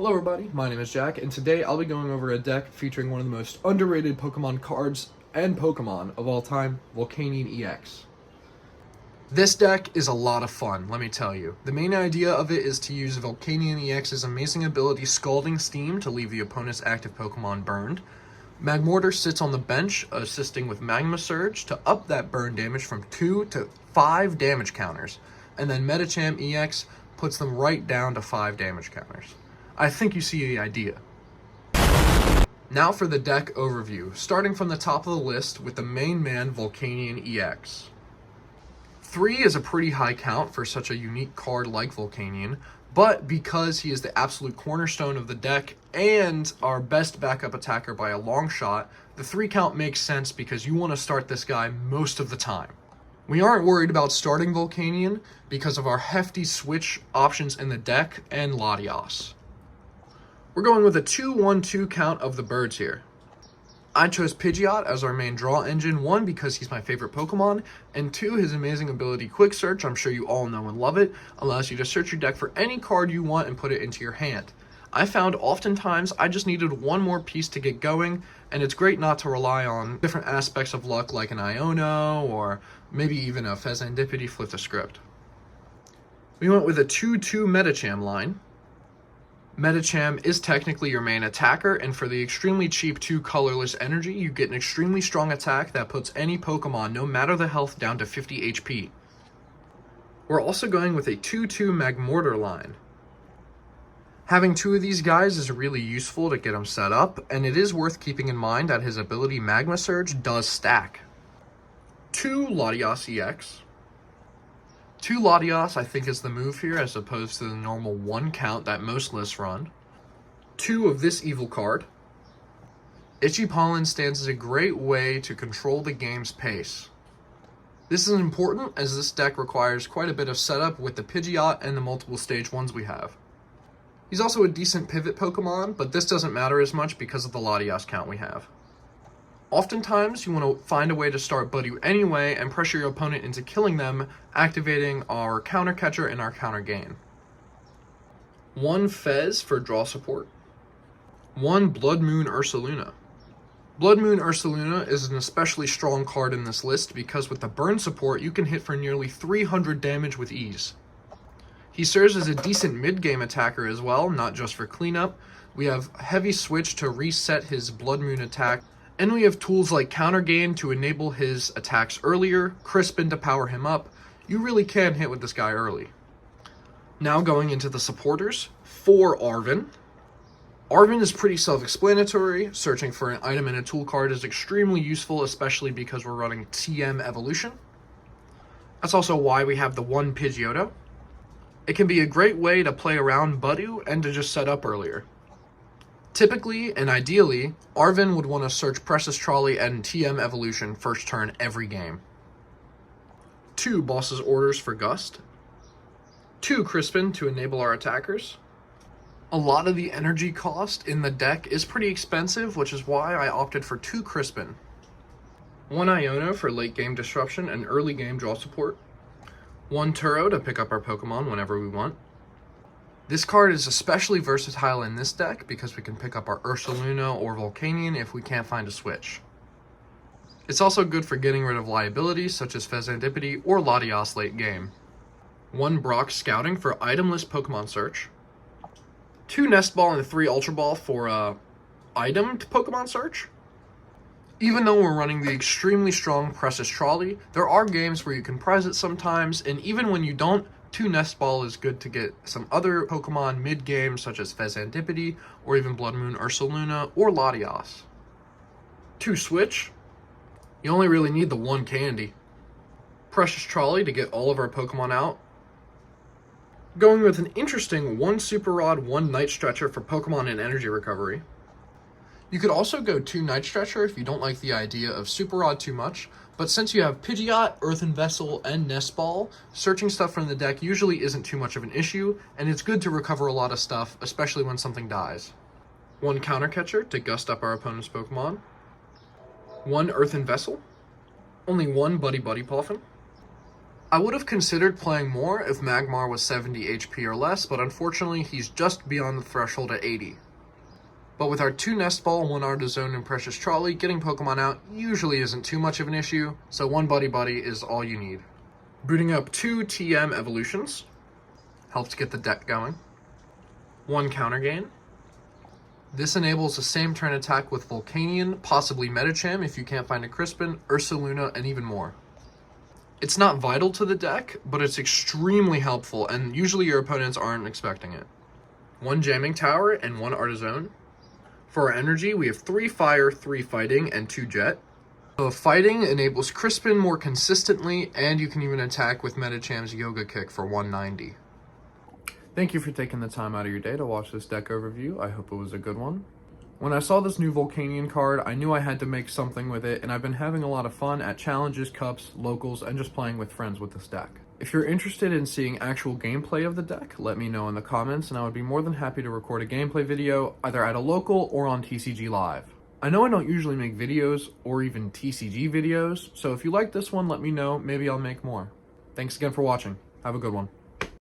Hello everybody, my name is Jack, and today I'll be going over a deck featuring one of the most underrated Pokemon cards and Pokemon of all time, Volcanion EX. This deck is a lot of fun, let me tell you. The main idea of it is to use Volcanion EX's amazing ability Scalding Steam to leave the opponent's active Pokemon burned. Magmortar sits on the bench, assisting with Magma Surge to up that burn damage from 2 to 5 damage counters, and then Medicham EX puts them right down to 5 damage counters. I think you see the idea. Now for the deck overview, starting from the top of the list with the main man Volcanion EX. 3 is a pretty high count for such a unique card like Volcanion, but because he is the absolute cornerstone of the deck and our best backup attacker by a long shot, the 3 count makes sense because you want to start this guy most of the time. We aren't worried about starting Volcanion because of our hefty switch options in the deck and Latias. We're going with a 2-1-2 count of the birds here. I chose Pidgeot as our main draw engine, 1 because he's my favorite Pokemon, and 2 his amazing ability Quick Search, I'm sure you all know and love it, allows you to search your deck for any card you want and put it into your hand. I found oftentimes I just needed one more piece to get going, and it's great not to rely on different aspects of luck like an Iono or maybe even a Fezandipiti flip the script. We went with a 2-2 Medicham line. Medicham is technically your main attacker, and for the extremely cheap 2 colorless energy, you get an extremely strong attack that puts any Pokemon, no matter the health, down to 50 HP. We're also going with a 2-2 Magmortar line. Having 2 of these guys is really useful to get them set up, and it is worth keeping in mind that his ability Magma Surge does stack. 2 Latias EX. 2 Latias, I think, is the move here, as opposed to the normal 1 count that most lists run. 2 of this evil card. Itchy Pollen stands as a great way to control the game's pace. This is important, as this deck requires quite a bit of setup with the Pidgeot and the multiple stage 1s we have. He's also a decent pivot Pokemon, but this doesn't matter as much because of the Latias count we have. Oftentimes, you want to find a way to start Budew anyway and pressure your opponent into killing them, activating our Counter Catcher and our Counter Gain. 1 Fez for draw support. 1 Bloodmoon Ursaluna. Bloodmoon Ursaluna is an especially strong card in this list because with the burn support, you can hit for nearly 300 damage with ease. He serves as a decent mid-game attacker as well, not just for cleanup. We have Heavy Switch to reset his Bloodmoon attack, and we have tools like Counter Gain to enable his attacks earlier, Crispin to power him up. You really can hit with this guy early. Now going into the supporters, for Arven. Arven is pretty self-explanatory. Searching for an item in a tool card is extremely useful, especially because we're running TM Evolution. That's also why we have the 1 Pidgeotto. It can be a great way to play around Budew and to just set up earlier. Typically, and ideally, Arven would want to search Precious Trolley and TM Evolution first turn every game. 2 Boss's Orders for Gust. 2 Crispin to enable our attackers. A lot of the energy cost in the deck is pretty expensive, which is why I opted for 2 Crispin. 1 Iono for late game disruption and early game draw support. 1 Turo to pick up our Pokemon whenever we want. This card is especially versatile in this deck because we can pick up our Ursaluna or Volcanion if we can't find a switch. It's also good for getting rid of liabilities such as Fezandipiti or Latias late game. 1 Brock Scouting for itemless Pokemon search. 2 Nest Ball and 3 Ultra Ball for itemed Pokemon search. Even though we're running the extremely strong Precious Trolley, there are games where you can prize it sometimes, and even when you don't, 2 Nest Ball is good to get some other Pokemon mid-game, such as Fezandipiti, or even Bloodmoon Ursaluna, or Latias. 2 Switch. You only really need the 1 candy. Precious Trolley to get all of our Pokemon out. Going with an interesting 1 Super Rod, 1 Night Stretcher for Pokemon and energy recovery. You could also go 2 Night Stretcher if you don't like the idea of Super Rod too much, but since you have Pidgeot, Earthen Vessel, and Nest Ball, searching stuff from the deck usually isn't too much of an issue, and it's good to recover a lot of stuff, especially when something dies. 1 Counter Catcher to gust up our opponent's Pokemon. 1 Earthen Vessel. Only 1 Buddy-Buddy Poffin. I would have considered playing more if Magmar was 70 HP or less, but unfortunately he's just beyond the threshold at 80. But with our 2 Nest Ball, 1 Artazon, and Precious Trolley, getting Pokemon out usually isn't too much of an issue, so 1 Buddy-Buddy is all you need. Booting up 2 TM evolutions helps get the deck going. 1 Counter Gain. This enables the same turn attack with Volcanion, possibly Medicham if you can't find a Crispin, Ursaluna, and even more. It's not vital to the deck, but it's extremely helpful, and usually your opponents aren't expecting it. 1 Jamming Tower and 1 Artazon. For our energy, we have 3 Fire, 3 Fighting, and 2 Jet. The Fighting enables Crispin more consistently, and you can even attack with Medicham's Yoga Kick for 190. Thank you for taking the time out of your day to watch this deck overview. I hope it was a good one. When I saw this new Volcanion card, I knew I had to make something with it, and I've been having a lot of fun at challenges, cups, locals, and just playing with friends with this deck. If you're interested in seeing actual gameplay of the deck, let me know in the comments, and I would be more than happy to record a gameplay video either at a local or on TCG Live. I know I don't usually make videos or even TCG videos, so if you like this one, let me know. Maybe I'll make more. Thanks again for watching. Have a good one.